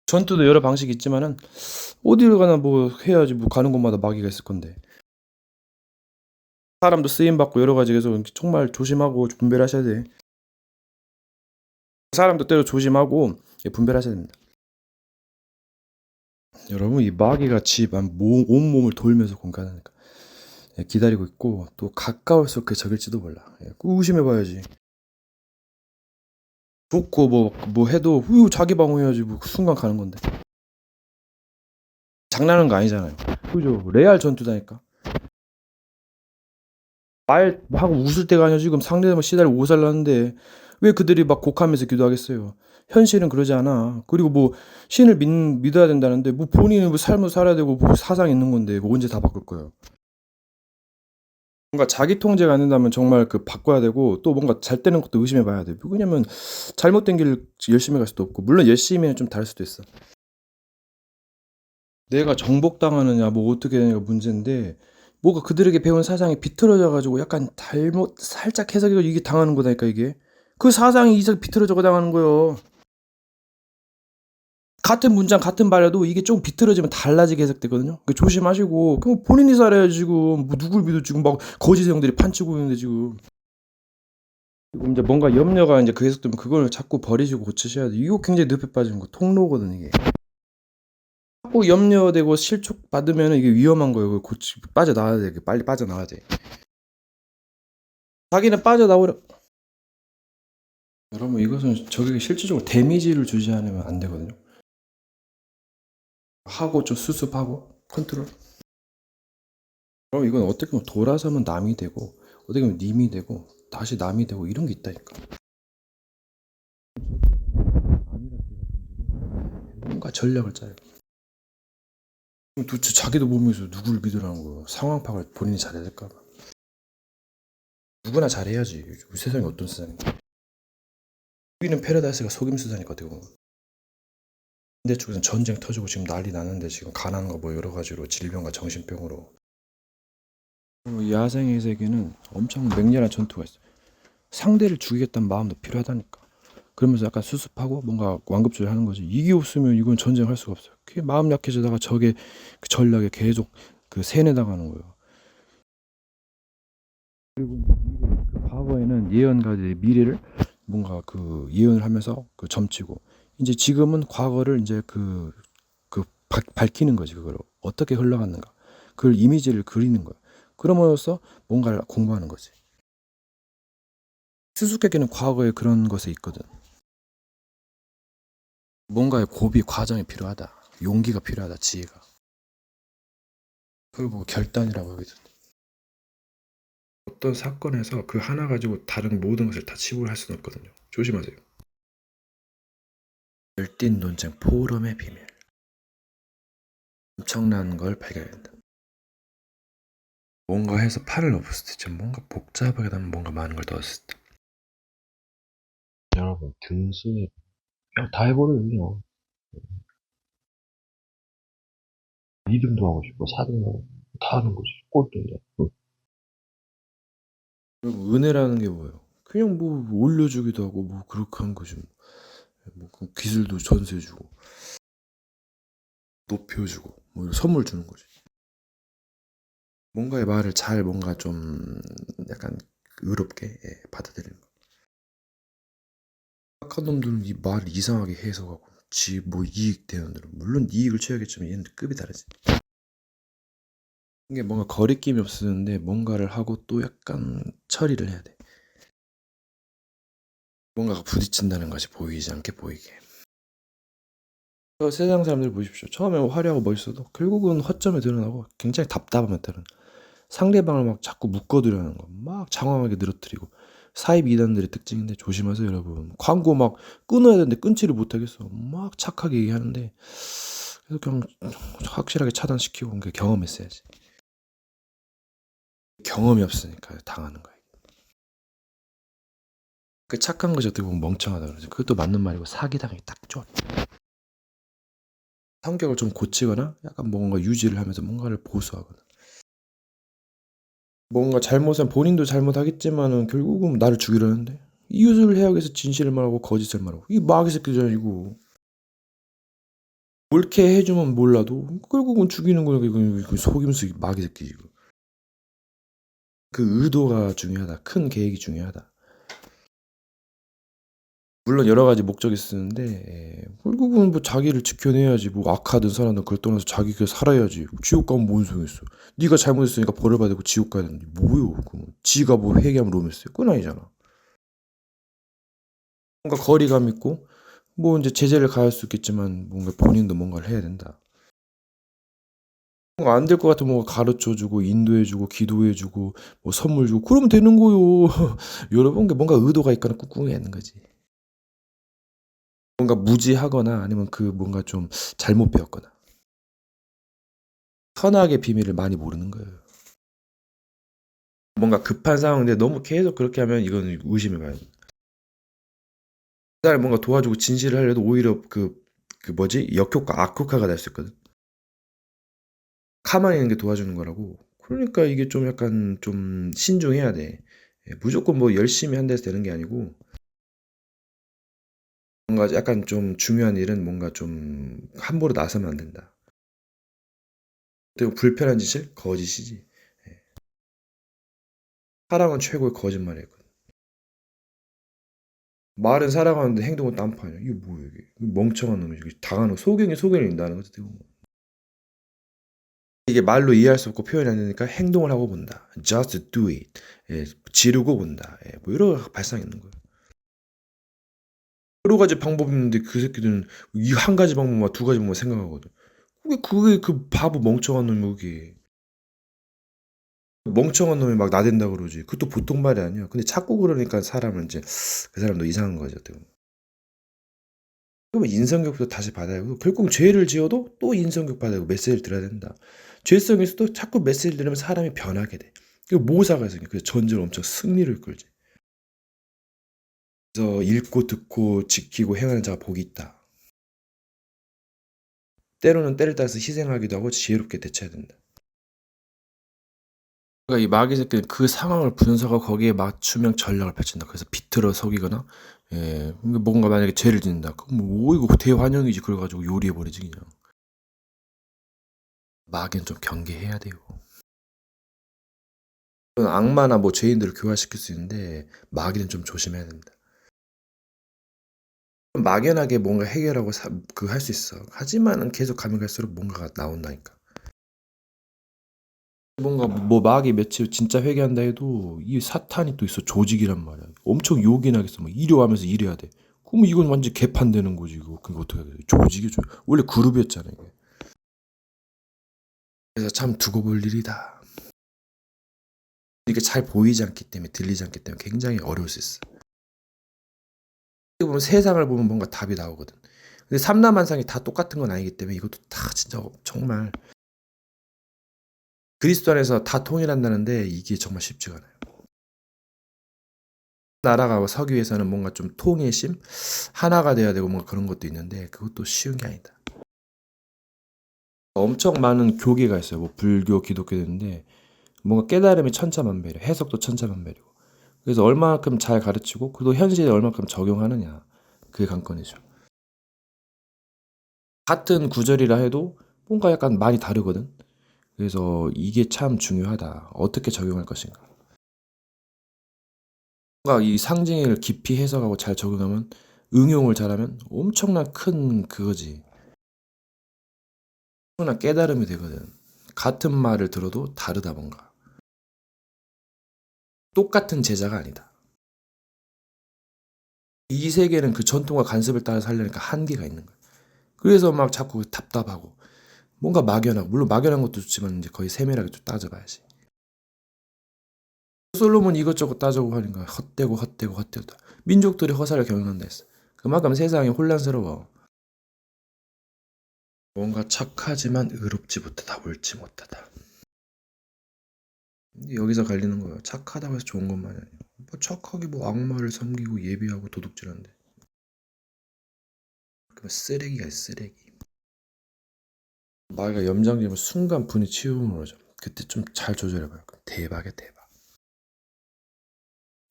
전투도 여러 방식이 있지만은 어디를 가나 뭐 해야지 뭐 가는 곳마다 마귀가 있을 건데. 사람도 쓰임 받고 여러 가지 계속 정말 조심하고 분별하셔야 돼. 사람도 때로 조심하고 분별하셔야 됩니다. 여러분, 이 마귀가 온몸을 돌면서 공격하니까 기다리고 있고, 또 가까울수록 그게 적일지도 몰라. 의심해봐야지. 좋고 뭐 해도 자기 방어해야지. 뭐 순간 가는 건데. 장난하는 거 아니잖아요. 그죠? 레알 전투다니까. 말하고 웃을 때가 아니야. 지금 상대방 시달리고 오살나는데 왜 그들이 막 곡하면서 기도하겠어요? 현실은 그러지 않아. 그리고 뭐 신을 믿어야 된다는데 뭐 본인은 뭐 삶을 살아야 되고 뭐 사상이 있는 건데 이거 언제 다 바꿀 거예요? 뭔가 자기 통제가 안 된다면 정말 그 바꿔야 되고, 또 뭔가 잘 되는 것도 의심해 봐야 돼. 왜냐면 잘못된 길 열심히 갈 수도 없고, 물론 열심히는 좀 다를 수도 있어. 내가 정복당하느냐 뭐 어떻게 되냐가 문제인데, 뭐가 그들에게 배운 사상이 비틀어져 가지고 약간 잘못 살짝 해석해서 이게 당하는 거다니까. 이게 그 사상이 이상 비틀어져 당하는 거예요. 같은 문장 같은 말이라도 이게 좀 비틀어지면 달라지게 해석되거든요. 그러니까 조심하시고. 그럼 본인이 살아야 지금 뭐 누굴 믿어. 지금 막 거짓의 형들이 판치고 있는데 지금. 그리고 이제 뭔가 염려가 이제 그 해석되면 그걸 자꾸 버리시고 고치셔야 돼. 이거 굉장히 늪에 빠지는 거 통로거든 이게. 자꾸 염려되고 실축 받으면 이게 위험한 거예요. 그걸 빠져나와야 돼. 빨리 빠져나와야 돼. 자기는 빠져나오려. 여러분, 이것은 적에게 실질적으로 데미지를 주지 않으면 안 되거든요. 하고 좀 수습하고 컨트롤. 그럼 이건 어떻게 보면 돌아서면 남이 되고, 어떻게 보면 님이 되고, 다시 남이 되고, 이런 게 있다니까. 뭔가 전략을 짜요. 도대체 자기도 모르면서 누구를 믿으라는 거야. 상황 파악을 본인이 잘해야 될까 봐. 누구나 잘해야지. 우리 세상이 어떤 세상인데. 여기는 패러다이스가 속임수다니까 어떻게 보면. 반대쪽에서는 전쟁 터지고 지금 난리 나는데 지금 가난한 거 뭐 여러 가지로 질병과 정신병으로. 이 야생의 세계는 엄청 맹렬한 전투가 있어. 상대를 죽이겠다는 마음도 필요하다니까. 그러면서 약간 수습하고 뭔가 완급조절하는 거지. 이게 없으면 이건 전쟁할 수가 없어요. 그게 마음 약해지다가 적의 그 전략에 계속 그 세뇌당하는 거예요. 그리고 그 과거에는 예언가들이 미래를 뭔가 그 예언을 하면서 그 점치고 이제 지금은 과거를 이제 밝히는 거지. 그걸 어떻게 흘러갔는가 그걸 이미지를 그리는 거야. 그럼으로써 뭔가를 공부하는 거지. 수수께끼는 과거에 그런 것에 있거든. 뭔가의 고비 과정이 필요하다. 용기가 필요하다. 지혜가. 그걸 보고 결단이라고 하거든. 어떤 사건에서 그 하나 가지고 다른 모든 것을 다 치부를 할 수는 없거든요. 조심하세요. 열띤 논쟁 포럼의 비밀. 엄청난 걸 발견한다. 뭔가 해서 팔을 엎었을 때 지금 뭔가 복잡하게 나면 뭔가 많은 걸 넣었을 때 여러분 등수에 다 해버려요. 그냥 2등도 하고 싶고 4등도 하고 다 하는 거지. 꼴등이야. 그리고 은혜라는 게 뭐예요? 그냥 뭐 올려주기도 하고 뭐 그렇게 한 거지. 그 기술도 전수해주고 높여주고 뭐 이런 선물 주는 거지. 뭔가의 말을 잘 뭔가 좀 약간 의롭게 받아들이는 거. 착한 놈들은 이 말을 이상하게 해석하고 지 뭐 이익 되는 대로 물론 이익을 취하겠지만 얘는 급이 다르지. 이게 뭔가 거리낌이 없었는데 뭔가를 하고 또 약간 처리를 해야 돼. 뭔가가 부딪힌다는 것이 보이지 않게 보이게. 세상 사람들 보십시오. 처음에 화려하고 멋있어도 결국은 허점에 드러나고 굉장히 답답함에 따른 상대방을 막 자꾸 묶어두려는 거, 막 장황하게 늘어뜨리고 사입 이단들의 특징인데 조심하세요, 여러분. 광고 막 끊어야 되는데 끊지를 못하겠어. 막 착하게 얘기하는데 그래서 그냥 확실하게 차단시키고 그러니까 경험했어야지. 경험이 없으니까 당하는 거야. 그 착한 것이 어떻게 보면 멍청하다 그러죠. 그것도 맞는 말이고 사기당하기 딱 좋아. 성격을 좀 고치거나 약간 뭔가 유지를 하면서 뭔가를 보수하거나 뭔가 잘못은 본인도 잘못하겠지만은 결국은 나를 죽이려는데 이웃을 해하기 위해서 진실을 말하고 거짓을 말하고 이 마귀 새끼잖아 이거. 옳게 해주면 몰라도 결국은 죽이는 거야. 이거 속임수 마귀 새끼 이거. 그 의도가 중요하다. 큰 계획이 중요하다. 물론 여러 가지 목적이 쓰는데 결국은 뭐 자기를 지켜내야지. 뭐 악하든 선하든 그걸 떠나서 자기가 살아야지. 지옥 가면 뭔 소용있어. 네가 잘못했으니까 벌을 받고 지옥 가야 되는데 뭐요? 지가 뭐 회개하면 로맨스야? 그건 아니잖아. 뭔가 거리감 있고 뭐 이제 제재를 가할 수 있겠지만 뭔가 본인도 뭔가를 해야 된다. 뭔가 안 될 것 같으면 뭔가 가르쳐주고 인도해주고 기도해주고 뭐 선물 주고 그러면 되는 거요. 여러분 뭔가 의도가 있거나 꿍꿍이 있는 거지. 뭔가 무지하거나 아니면 그 뭔가 좀 잘못 배웠거나 선악의 비밀을 많이 모르는 거예요. 뭔가 급한 상황인데 너무 계속 그렇게 하면 이건 의심해 봐야 돼. 그 사람이 뭔가 도와주고 진실을 하려도 오히려 그 뭐지 역효과 악효과가 날 수 있거든. 가만히 있는 게 도와주는 거라고. 그러니까 이게 좀 약간 좀 신중해야 돼. 무조건 뭐 열심히 한다해서 되는 게 아니고 뭔가 약간 좀 중요한 일은 뭔가 좀 함부로 나서면 안 된다. 또 불편한 짓을 거짓이지. 사랑은 최고의 거짓말이거든. 말은 사랑하는데 행동은 딴판이야. 이게 뭐야 이게. 멍청한 놈이 이게 당하는 소경이 인다는 거지. 이게 말로 이해할 수 없고 표현이 안 되니까 행동을 하고 본다. Just do it. 지르고 본다. 뭐 이런 발상이 있는 거예요. 여러 가지 방법이 있는데 그 새끼들은 이 한 가지 방법만 두 가지 방법만 생각하거든. 그게 그 바보 멍청한 놈이 그게. 멍청한 놈이 막 나댄다 그러지. 그것도 보통 말이 아니야. 근데 자꾸 그러니까 사람은 이제 그 사람도 이상한 거죠. 그러면 인성교육도 다시 받아야 하고 결국 죄를 지어도 또 인성교육 받아야 하고 메시지를 들어야 된다. 죄성이 있어도 자꾸 메시지를 들으면 사람이 변하게 돼. 그 모사가 있으니까 그래서 전쟁을 엄청 승리를 끌지. 그래서 읽고 듣고 지키고 행하는 자가 복이 있다. 때로는 때를 따라서 희생하기도 하고 지혜롭게 대처해야 된다. 그러니까 이 마귀 새끼는 그 상황을 분석하고 거기에 맞춤형 전략을 펼친다. 그래서 비틀어 속이거나 뭔가 만약에 죄를 짓는다. 그럼 뭐 이거 대환영이지. 그래가지고 요리해버리지 그냥. 마귀는 좀 경계해야 돼요. 악마나 뭐 죄인들을 교화시킬 수 있는데 마귀는 좀 조심해야 된다. 막연하게 뭔가 해결하고 그 할 수 있어. 하지만은 계속 가면 갈수록 뭔가가 나온다니까. 뭔가 뭐 막이 며칠 진짜 회개한다 해도 이 사탄이 또 있어. 조직이란 말이야. 엄청 요긴하겠어. 막 이려 하면서 이래야 돼. 그럼 이건 완전 개판되는 거지. 이거 그거 어떻게 해야 돼? 조직이 원래 그룹이었잖아 이게. 그래서 참 두고 볼 일이다. 이게 잘 보이지 않기 때문에 들리지 않기 때문에 굉장히 어려울 수 있어. 어떻게 보면 세상을 보면 뭔가 답이 나오거든. 근데 삼라만상이 다 똑같은 건 아니기 때문에 이것도 다 진짜 정말 그리스도 안에서 다 통일한다는데 이게 정말 쉽지가 않아요. 나라가 서기 위해서는 뭔가 좀 통일심? 하나가 돼야 되고 뭔가 그런 것도 있는데 그것도 쉬운 게 아니다. 엄청 많은 교계가 있어요. 뭐 불교, 기독교도 있는데 뭔가 깨달음이 천차만별이에요. 해석도 천차만별이고. 그래서 얼마만큼 잘 가르치고 그리고 현실에 얼마만큼 적용하느냐. 그게 관건이죠. 같은 구절이라 해도 뭔가 약간 많이 다르거든. 그래서 이게 참 중요하다. 어떻게 적용할 것인가. 뭔가 이 상징을 깊이 해석하고 잘 적용하면 응용을 잘하면 엄청난 큰 그거지. 엄청난 깨달음이 되거든. 같은 말을 들어도 다르다 뭔가. 똑같은 제자가 아니다. 이 세계는 그 전통과 관습을 따라 살려니까 한계가 있는 거야. 그래서 막 자꾸 답답하고 뭔가 막연하고 물론 막연한 것도 좋지만 이제 거의 세밀하게 좀 따져봐야지. 솔로몬 이것저것 따져보고 하니까 헛되고 헛되고 헛되다. 민족들이 허사를 경영한다 했어. 그만큼 세상이 혼란스러워. 뭔가 착하지만 의롭지 못하다, 옳지 못하다. 여기서 갈리는 거야. 착하다고 해서 좋은 것만이 아니야. 뭐 착하게 뭐 악마를 섬기고 예비하고 도둑질한데. 그러면 쓰레기가 쓰레기. 마귀가 염장되면 순간 분이 치우물어져. 그때 좀 잘 조절해봐요. 대박이야 대박.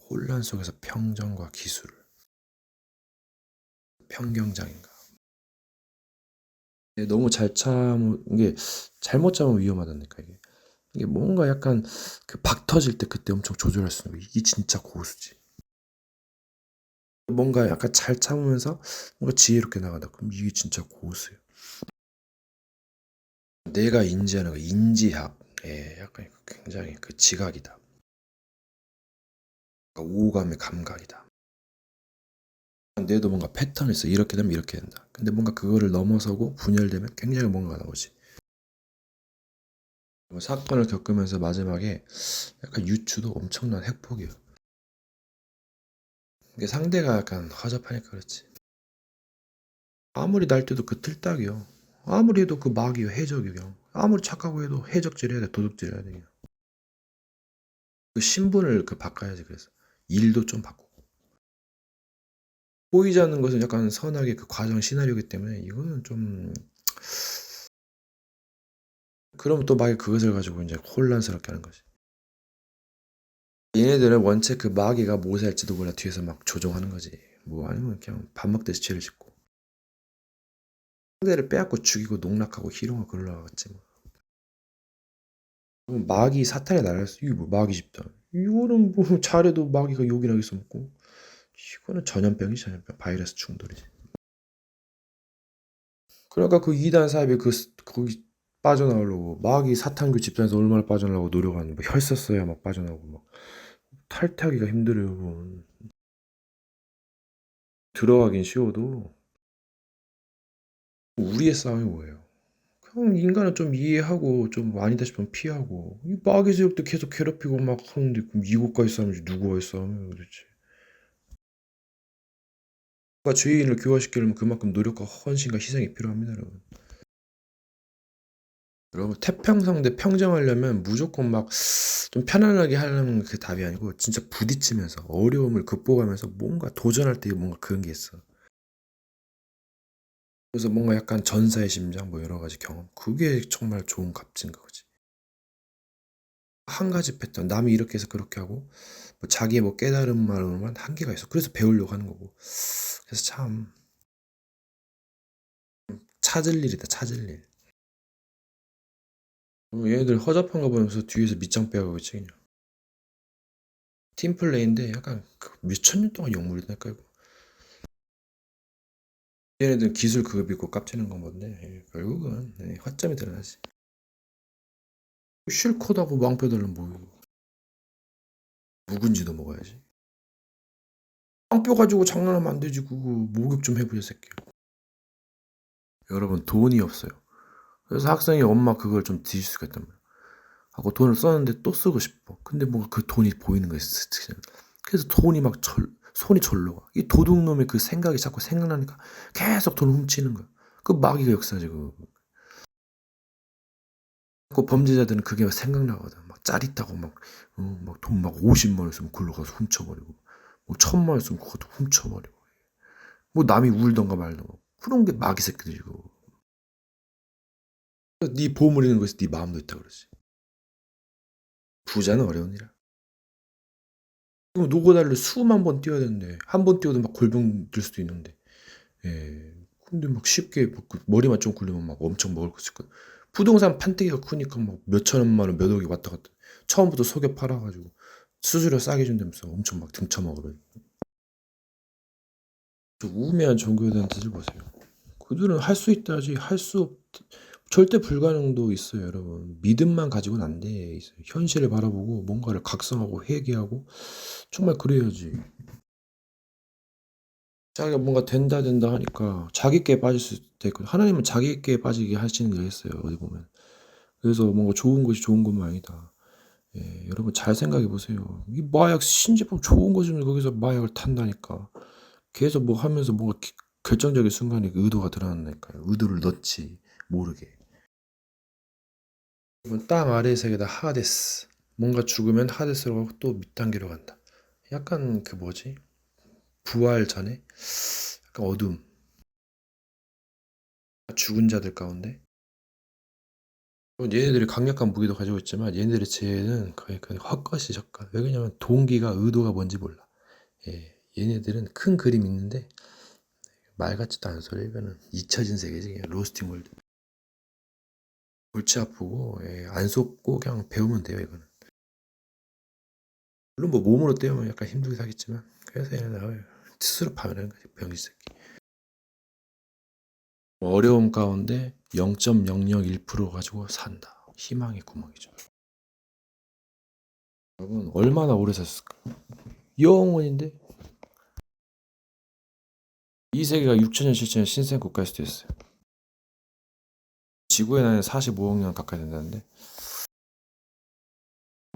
혼란 속에서 평정과 기술을. 평경장인가. 너무 잘 참은 게 잘못 참으면 위험하다니까 이게. 이게 뭔가 약간 그 박 터질 때 그때 엄청 조절할 수 있는 거. 이게 진짜 고수지. 뭔가 약간 잘 참으면서 뭔가 지혜롭게 나가다. 그럼 이게 진짜 고수예요. 내가 인지하는 거 인지학. 예, 약간 굉장히 그 지각이다. 그러니까 오감의 감각이다. 뇌도 뭔가 패턴이 있어. 이렇게 되면 이렇게 된다. 근데 뭔가 그거를 넘어서고 분열되면 굉장히 뭔가 나오지. 뭐 사건을 겪으면서 마지막에 약간 유추도 엄청난 핵폭이에요. 이게 상대가 약간 허접하니까 그렇지. 아무리 날 때도 그 틀딱이요. 아무리 해도 그 막이요. 해적이요. 아무리 착하고 해도 해적질 해야 돼. 도둑질 해야 돼. 그 신분을 그 바꿔야지 그래서. 일도 좀 바꾸고. 보이지 않는 것은 약간 선하게 그 과정 시나리오이기 때문에 이거는 좀 그러면 또 막이 그것을 가지고 이제 혼란스럽게 하는 거지. 얘네들은 원체 그 마귀가 모세할지도 몰라 뒤에서 막 조종하는 거지. 뭐 아니면 그냥 밥 먹듯이 죄를 짓고 상대를 빼앗고 죽이고 농락하고 희롱하고 그러려겠지 뭐. 그럼 마귀 사탄의 나라에서 이게 뭐 마귀 집단. 이거는 뭐 잘해도 마귀가 욕이나 있어 먹고 이거는 전염병이지 전염병 바이러스 충돌이지. 그러니까 그 이단 사입에 거기 빠져나오려고 마귀 사탄교 집단에서 얼마나 빠져나오려고 노력하는 뭐 혈서 써야 막 빠져나오고 막 탈퇴하기가 힘들어요. 그건. 들어가긴 쉬워도 우리의 싸움이 뭐예요? 그냥 인간은 좀 이해하고 좀 아니다 싶으면 피하고 이 마귀 세력도 계속 괴롭히고 막 하는데 그럼 이곳까지 싸움이지 누구와의 싸움이야 도대체. 그러니까 죄인을 교화시키려면 그만큼 노력과 헌신과 희생이 필요합니다 여러분. 여러분 태평성대 평정하려면 무조건 막 좀 편안하게 하려는 그 답이 아니고 진짜 부딪히면서 어려움을 극복하면서 뭔가 도전할 때 뭔가 그런 게 있어. 그래서 뭔가 약간 전사의 심장 뭐 여러 가지 경험 그게 정말 좋은 값진 거지. 한 가지 패턴 남이 이렇게 해서 그렇게 하고 뭐 자기의 뭐 깨달음만으로만 한계가 있어. 그래서 배우려고 하는 거고. 그래서 참 찾을 일이다 찾을 일. 얘네들 허접한 거 보면서 뒤에서 밑장 빼가고 있지 그냥. 팀플레이인데 약간 그 몇천 년 동안 역물이다니까 이거. 얘네들은 기술 그거 믿고 깝치는 건 건데 결국은 허점이 드러나지. 실컷하고 왕뼈들은 뭐 묵은지도 먹어야지. 왕뼈 가지고 장난하면 안 되지. 그거 목욕 좀 해보자 새끼. 여러분 돈이 없어요. 그래서 학생이 엄마 그걸 좀 뒤질 수가 있단 말이야. 하고 돈을 썼는데 또 쓰고 싶어. 근데 뭔가 그 돈이 보이는 거야. 그래서 돈이 막 손이 절로 가. 이 도둑놈의 그 생각이 자꾸 생각나니까 계속 돈을 훔치는 거야. 그 마귀가 역사지 그. 그 범죄자들은 그게 생각나거든. 막 짜릿하고 막 돈 막 50만 원 있으면 굴러 가서 훔쳐버리고, 뭐 1000만 원 있으면 그것도 훔쳐버리고, 뭐 남이 울던가 말던가 그런 게 마귀 새끼들이고. 네 보물 있는 것이 네 마음도 있다 그러지. 부자는 어려운 일이야. 그럼 노고다리를 수만 번 뛰어야 되는데 한 번 뛰어도 막 골병 들 수도 있는데. 예. 근데 막 쉽게 머리만 좀 굴리면 막 엄청 먹을 거 있거든. 부동산 판때기가 크니까 막 몇천만 원, 몇 억이 왔다 갔다. 처음부터 속여 팔아가지고 수수료 싸게 준다면서 엄청 막 등쳐먹으래. 우매한 종교단체들 보세요. 그들은 할 수 있다지 할 수 없. 절대 불가능도 있어요, 여러분. 믿음만 가지고는 안 돼. 현실을 바라보고 뭔가를 각성하고 회개하고 정말 그래야지. 자기가 뭔가 된다 하니까 자기께 빠질 수도 있고 하나님은 자기께 빠지게 하시는 일 했어요. 어디 보면. 그래서 뭔가 좋은 것이 좋은 것만 아니다. 예, 여러분 잘 생각해 보세요. 이 마약 신제품 좋은 것이면 거기서 마약을 탄다니까. 계속 뭐 하면서 뭔가 결정적인 순간에 그 의도가 드러난다니까요. 의도를 넣지 모르게. 땅 아래 세계다 하데스. 뭔가 죽으면 하데스로 가고 또 밑단계로 간다. 약간 그 뭐지? 부활 전에 약간 어둠. 죽은 자들 가운데. 얘네들이 강력한 무기도 가지고 있지만 얘네들의 죄는 거의 헛것이 적가. 왜 그러냐면 동기가 의도가 뭔지 몰라. 예, 얘네들은 큰 그림 있는데 말 같지도 않은 소리. 이거는 잊혀진 세계지. 그냥 로스팅 월드. 골치 아프고 안 속고 그냥 배우면 돼요. 이거는. 물론 뭐 몸으로 때우면 약간 힘들게 하겠지만 그래서 얘네들 스스로 파면하는 거지. 병신 새끼. 어려움 가운데 0.001% 가지고 산다. 희망의 구멍이죠. 여러분 얼마나 오래 샀을까? 영원인데 이 세계가 6천년 7천년 신생 국가일 수도 있어요. 지구의 나이는 45억 년 가까이 된다는데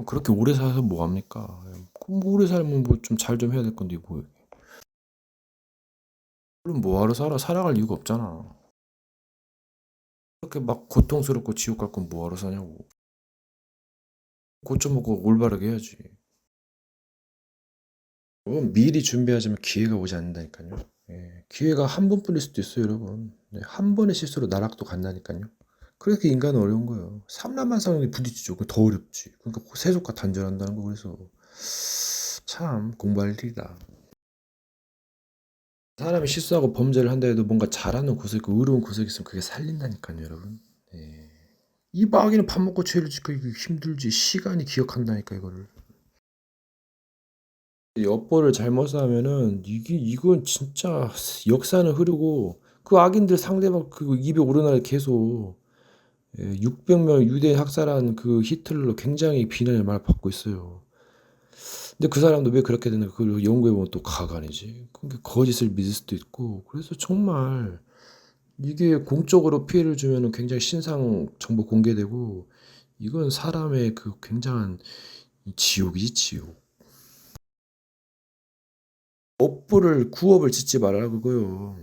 그렇게 오래 살아서 뭐합니까? 오래 살면 뭐 좀 잘 좀 해야 될 건데 뭐. 그럼 뭐하러 살아? 살아갈 이유가 없잖아. 그렇게 막 고통스럽고 지옥 갈 건 뭐하러 사냐고. 고쳐먹고 올바르게 해야지. 여러분 미리 준비하자면 기회가 오지 않는다니까요. 예, 기회가 한 번뿐일 수도 있어요, 여러분. 네, 한 번의 실수로 나락도 간다니까요. 그렇게 인간은 어려운 거예요. 삼라만상에 부딪히죠. 그 더 어렵지. 그러니까 세속과 단절한다는 거. 그래서 참 공부할 일이다. 사람이 실수하고 범죄를 한다 해도 뭔가 잘하는 구석 있고 의로운 구석이 있으면 그게 살린다니까요, 여러분. 예. 이 마귀는 밥 먹고 죄를 짓고 이게 힘들지. 시간이 기억한다니까 이거를. 엿보를 잘못 하면은 이건 진짜 역사는 흐르고 그 악인들 상대방 그 입에 오르날 계속 600명 유대인 학살한 그 히틀러 굉장히 비난의 말 받고 있어요. 근데 그 사람도 왜 그렇게 되나 그걸 연구해보면 또 가관이지. 그러니까 거짓을 믿을 수도 있고 그래서 정말 이게 공적으로 피해를 주면은 굉장히 신상 정보 공개되고 이건 사람의 그 굉장한 지옥이지 지옥. 업보를 구업을 짓지 말라 그거요.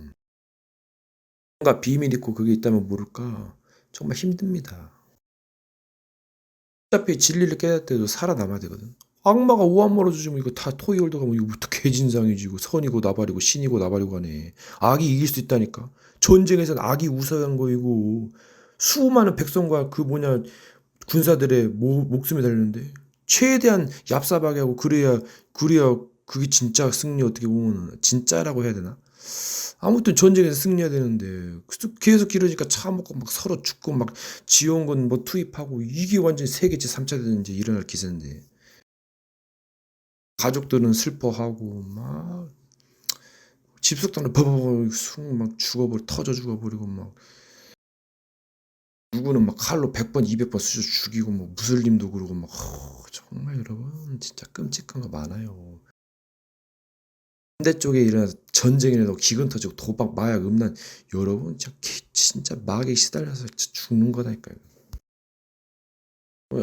뭔가 비밀 있고 그게 있다면 모를까 정말 힘듭니다. 어차피 진리를 깨닫을 때도 살아남아야 되거든. 악마가 오한 멀어주지면 이거 다 토이월드 가면 이거부터 개진상이지. 이거 선이고 나발이고 신이고 나발이고 하네. 악이 이길 수 있다니까. 전쟁에선 악이 우세한 거이고 수많은 백성과 그 뭐냐 군사들의 목숨이 달렸는데 최대한 얍삽하게 하고 그래야 그게 진짜 승리 어떻게 보면 진짜라고 해야 되나? 아무튼 전쟁에서 승리해야 되는데 계속 기르니까 차먹고 막 서로 죽고 막 지원군 뭐 투입하고 이게 완전 세계지 3차 대전이 일어날 기세인데 가족들은 슬퍼하고 막 집속단을 버버버 막 죽어버리고 터져 죽어버리고 막 누구는 막 칼로 100번 200번 쑤셔 죽이고 뭐 무슬림도 그러고 막 정말 여러분 진짜 끔찍한 거 많아요. 반대쪽에 일어나서 전쟁이라도 기근 터지고 도박 마약 음란 여러분 진짜 막에 시달려서 죽는 거다니까요.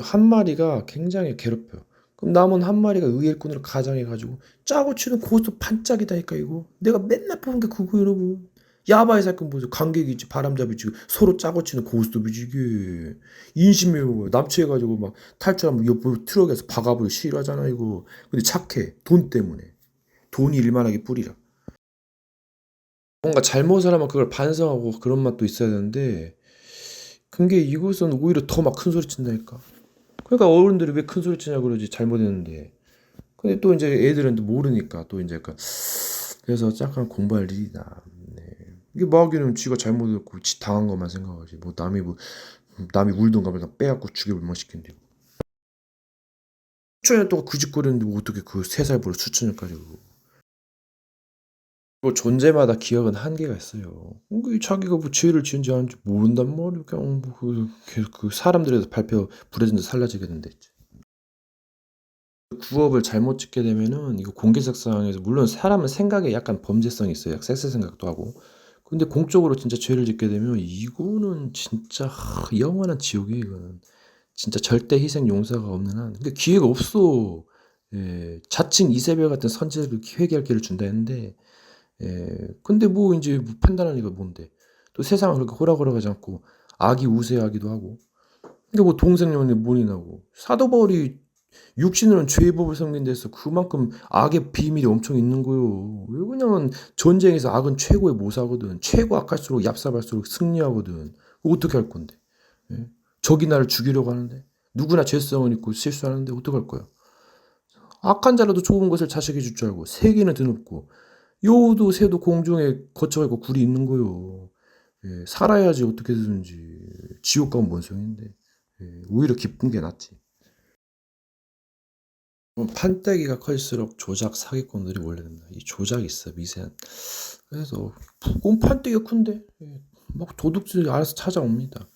한 마리가 굉장히 괴롭혀요. 그럼 남은 한 마리가 의일꾼으로 가장해가지고 짜고 치는 고스톱 반짝이다니까 이거. 내가 맨날 보는 게 그거 여러분. 야바이 사건 보세요. 관객이지 바람잡이지 서로 짜고 치는 고스톱이지 이게. 인신매우 납치해가지고 막 탈출하면 옆으로 트럭에서 박아버리고 싫어하잖아 이거. 근데 착해. 돈 때문에. 돈이 일만하게 뿌리라. 뭔가 잘못을 하면 그걸 반성하고 그런 맛도 있어야 되는데 근데 이곳은 오히려 더 막 큰 소리 친다니까. 그러니까 어른들이 왜 큰 소리 치냐 그러지 잘못했는데. 근데 또 이제 애들은 또 모르니까 또 이제 약간 그래서 약간 공부할 일이다. 네. 이게 마귀는 지가 잘못했고 지 당한 것만 생각하지. 뭐 남이 울던가 보다 빼앗고 죽여 멸망시킨대. 수천 년 동안 그 짓거리는데 뭐 어떻게 그 3살 버릇 수천 년까지 그거. 뭐 존재마다 기억은 한계가 있어요. 그 자기가 뭐 죄를 지은지 아닌지 모른단 말이야. 그냥 그 사람들에서 발표 부려진데 살라지겠는데. 구업을 잘못 짓게 되면은 이거 공개적 상황에서 물론 사람은 생각에 약간 범죄성이 있어요. 섹스 생각도 하고. 근데 공적으로 진짜 죄를 짓게 되면 이거는 진짜 영원한 지옥이에요. 이거는 진짜 절대 희생 용서가 없는 한. 근데 기회가 없어. 예, 자칭 이세벨 같은 선지자들 회개할 기회를 준다 했는데, 근데 뭐 이제 뭐 판단할 리가 뭔데? 또 세상을 그렇게 호락호락하지 않고 악이 우세하기도 하고. 그러니까 뭐 동생연애 mon이 나고 사도 바울이 육신으로는 죄의 법을 섬긴 데서 그만큼 악의 비밀이 엄청 있는 거요. 왜 그러냐면 전쟁에서 악은 최고의 모사거든. 최고 악할수록 얍삽할수록 승리하거든. 어떻게 할 건데? 예? 적이 나를 죽이려고 하는데 누구나 죄성은 있고 실수하는데 어떻게 할 거야? 악한 자라도 좋은 것을 자식이 줄 줄 알고 세계는 드높고 여우도 새도 공중에 거처가 있고 굴이 있는 거요. 예, 살아야지 어떻게든지. 지옥 가면 뭔 소용인데. 예, 오히려 기쁜 게 낫지. 판때기가 클수록 조작 사기꾼들이 몰려든다. 이 조작이 있어 미세한. 그래서 판때기가 큰데 막 도둑들이 알아서 찾아옵니다.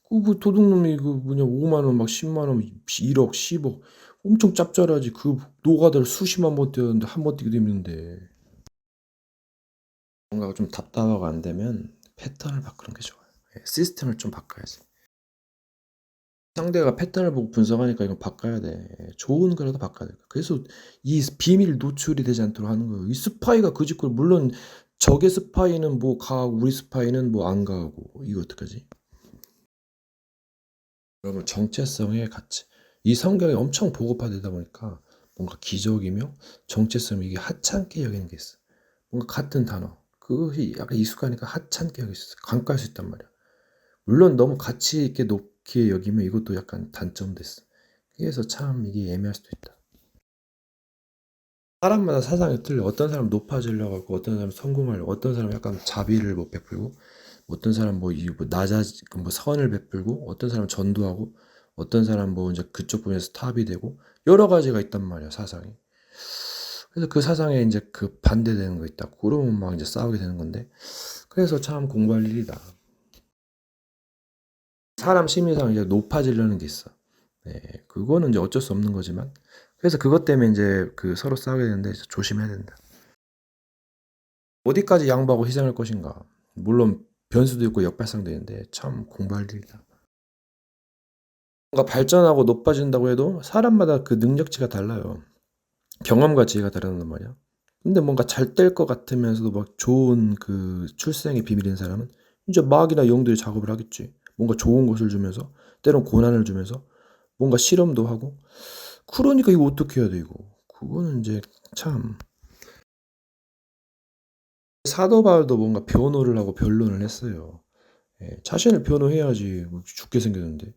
그 도둑놈이 그 뭐냐 5만 원 막 10만 원 1억 10억 엄청 짭짤하지. 그 노가다를 수십만 번 뛰었는데 한 번 뛰기도 힘든데. 뭔가 좀 답답하고 안 되면 패턴을 바꾸는 게 좋아요. 시스템을 좀 바꿔야지. 상대가 패턴을 보고 분석하니까 이거 바꿔야 돼. 좋은 거라도 바꿔야 돼. 그래서 이 비밀 노출이 되지 않도록 하는 거예요. 이 스파이가 그 짓고 물론 적의 스파이는 뭐 가하고 우리 스파이는 뭐 안 가하고 이거 어떡하지? 여러분 정체성의 가치. 이 성경이 엄청 보급화되다 보니까 뭔가 기적이며 정체성 이게 하찮게 여기는 게 있어. 뭔가 같은 단어. 그것이 약간 익숙하니까 하찮게 여길 수 있어. 간과할 수 있단 말이야. 물론 너무 가치 있게 높게 여기면 이것도 약간 단점 됐어. 그래서 참 이게 애매할 수도 있다. 사람마다 사상이 틀려. 어떤 사람은 높아지려고 하고, 어떤 사람은 성공하려고, 어떤 사람은 약간 자비를 뭐 베풀고, 어떤 사람은 뭐 선을 베풀고, 어떤 사람은 전도하고, 어떤 사람은 뭐 이제 그쪽 분야에서 탑이 되고, 여러 가지가 있단 말이야, 사상이. 그래서 그 사상에 이제 그 반대되는 거 있다. 그러면 막 이제 싸우게 되는 건데, 그래서 참 공부할 일이다. 사람 심리상 이제 높아지려는 게 있어. 네, 그거는 이제 어쩔 수 없는 거지만, 그래서 그것 때문에 이제 그 서로 싸우게 되는데 조심해야 된다. 어디까지 양보하고 희생할 것인가. 물론 변수도 있고 역발상도 있는데 참 공부할 일이다. 뭔가 발전하고 높아진다고 해도 사람마다 그 능력치가 달라요. 경험과 지혜가 다르단 말이야. 근데 뭔가 잘 될 것 같으면서도 막 좋은 그 출생의 비밀인 사람은 이제 마귀나 영들이 작업을 하겠지. 뭔가 좋은 것을 주면서 때론 고난을 주면서 뭔가 실험도 하고 그러니까 이거 어떻게 해야 돼 이거. 그거는 이제 참 사도 바울도 뭔가 변호를 하고 변론을 했어요. 자신을 변호해야지 뭐 죽게 생겼는데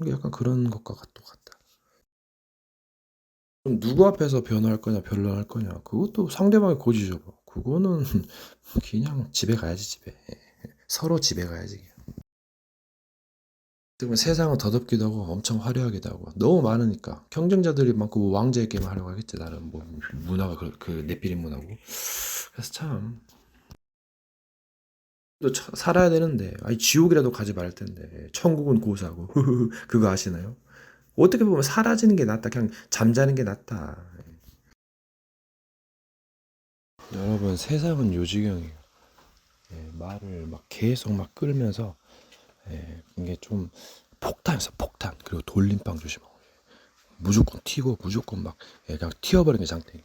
이게 약간 그런 것과 똑같다. 그럼 누구 앞에서 변호할 거냐 변론할 거냐 그것도 상대방의 고지죠. 그거는 그냥 집에 가야지 집에. 서로 집에 가야지. 그러면 세상은 더덥기도 하고 엄청 화려하기도 하고 너무 많으니까 경쟁자들이 많고 뭐 왕자의 게임 하려고 하겠지 나는 뭐 문화가 그 네피림 문화고 그래서 참 또 살아야 되는데 아니 지옥이라도 가지 말을 텐데 천국은 고사고 그거 아시나요? 어떻게 보면 사라지는 게 낫다. 그냥 잠자는 게 낫다. 여러분 세상은 요지경이에요. 예, 말을 막 계속 막 끌면서 이게 좀 폭탄이었어 폭탄. 그리고 돌림방 조심하고 무조건 튀고 무조건 막 그냥 튀어버리는 게 장땡이.